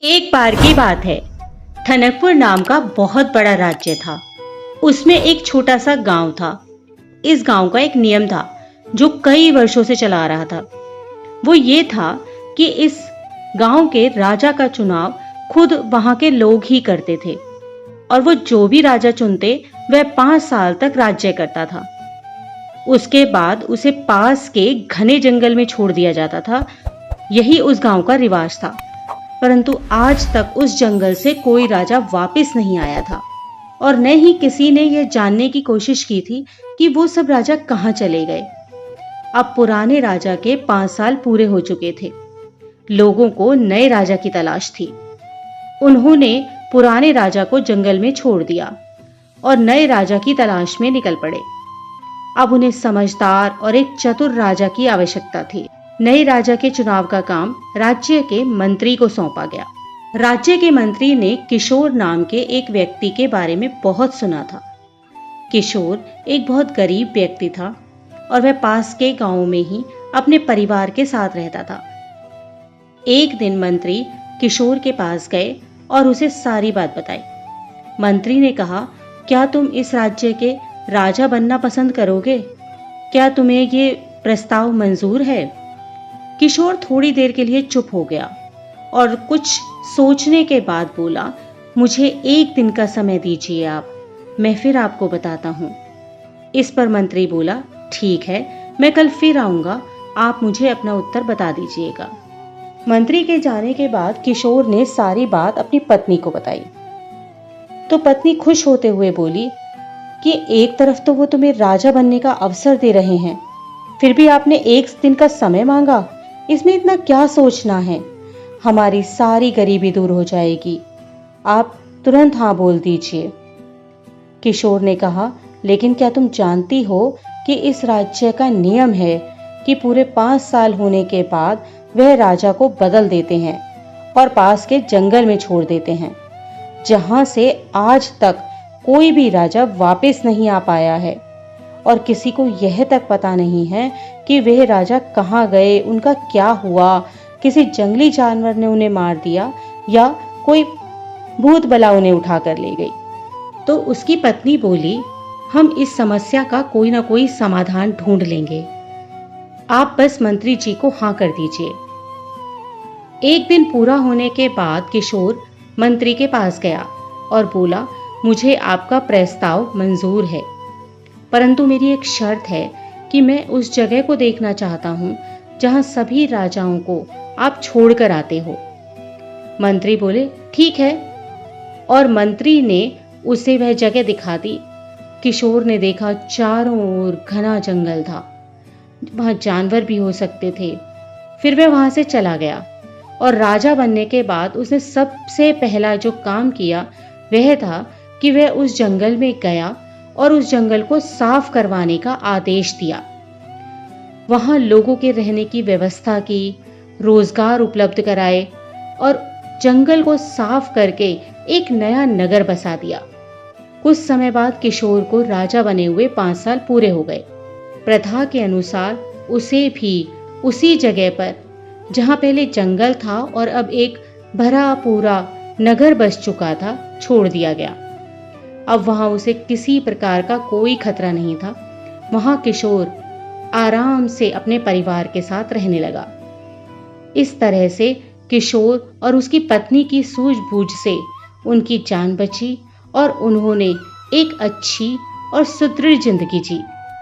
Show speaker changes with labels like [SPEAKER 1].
[SPEAKER 1] एक बार की बात है, टनकपुर नाम का बहुत बड़ा राज्य था। उसमें एक छोटा सा गांव था। इस गांव का एक नियम था जो कई वर्षों से चला आ रहा था। वो ये था कि इस गांव के राजा का चुनाव खुद वहां के लोग ही करते थे और वो जो भी राजा चुनते वह 5 साल तक राज्य करता था। उसके बाद उसे पास के घने जंगल में छोड़ दिया जाता था। यही उस गांव का रिवाज था। परंतु आज तक उस जंगल से कोई राजा वापस नहीं आया था और न ही किसी ने यह जानने की कोशिश की थी कि वो सब राजा कहां चले गए। अब पुराने राजा के 5 साल पूरे हो चुके थे। लोगों को नए राजा की तलाश थी। उन्होंने पुराने राजा को जंगल में छोड़ दिया और नए राजा की तलाश में निकल पड़े। अब उन्हें समझदार और एक चतुर राजा की आवश्यकता थी। नए राजा के चुनाव का काम राज्य के मंत्री को सौंपा गया। राज्य के मंत्री ने किशोर नाम के एक व्यक्ति के बारे में बहुत सुना था। किशोर एक बहुत गरीब व्यक्ति था और वह पास के गांव में ही अपने परिवार के साथ रहता था। एक दिन मंत्री किशोर के पास गए और उसे सारी बात बताई। मंत्री ने कहा, क्या तुम इस राज्य के राजा बनना पसंद करोगे? क्या तुम्हें ये प्रस्ताव मंजूर है? किशोर थोड़ी देर के लिए चुप हो गया और कुछ सोचने के बाद बोला, मुझे 1 दिन का समय दीजिए आप, मैं फिर आपको बताता हूँ। इस पर मंत्री बोला, ठीक है, मैं कल फिर आऊंगा, आप मुझे अपना उत्तर बता दीजिएगा। मंत्री के जाने के बाद किशोर ने सारी बात अपनी पत्नी को बताई। तो पत्नी खुश होते हुए बोली कि एक तरफ तो वो तुम्हें राजा बनने का अवसर दे रहे हैं, फिर भी आपने 1 दिन का समय मांगा। इसमें इतना क्या सोचना है? हमारी सारी गरीबी दूर हो जाएगी। आप तुरंत हाँ बोल दीजिए। किशोर ने कहा, लेकिन क्या तुम जानती हो कि इस राज्य का नियम है कि पूरे 5 साल होने के बाद वह राजा को बदल देते हैं और पास के जंगल में छोड़ देते हैं, जहां से आज तक कोई भी राजा वापस नहीं आ पाया है और किसी को यह तक पता नहीं है कि वह राजा कहाँ गए, उनका क्या हुआ, किसी जंगली जानवर ने उन्हें मार दिया या कोई भूत बला उन्हें उठा कर ले गई। तो उसकी पत्नी बोली, हम इस समस्या का कोई ना कोई समाधान ढूंढ लेंगे, आप बस मंत्री जी को हाँ कर दीजिए। 1 दिन पूरा होने के बाद किशोर मंत्री के पास गया और बोला, मुझे आपका प्रस्ताव मंजूर है, परंतु मेरी एक शर्त है कि मैं उस जगह को देखना चाहता हूं जहां सभी राजाओं को आप छोड़कर आते हो। मंत्री बोले, ठीक है, और मंत्री ने उसे वह जगह दिखा दी। किशोर ने देखा चारों ओर घना जंगल था, वहां जानवर भी हो सकते थे। फिर वह वहां से चला गया और राजा बनने के बाद उसने सबसे पहला जो काम किया वह था कि वह उस जंगल में गया और उस जंगल को साफ करवाने का आदेश दिया। वहां लोगों के रहने की व्यवस्था की, रोजगार उपलब्ध कराए और जंगल को साफ करके एक नया नगर बसा दिया। कुछ समय बाद किशोर को राजा बने हुए 5 साल पूरे हो गए। प्रथा के अनुसार उसे भी उसी जगह पर जहां पहले जंगल था और अब एक भरा पूरा नगर बस चुका था, छोड़ दिया गया। अब वहां उसे किसी प्रकार का कोई खतरा नहीं था। वहां किशोर आराम से अपने परिवार के साथ रहने लगा। इस तरह से किशोर और उसकी पत्नी की सूझबूझ से उनकी जान बची और उन्होंने एक अच्छी और सुदृढ़ जिंदगी जी।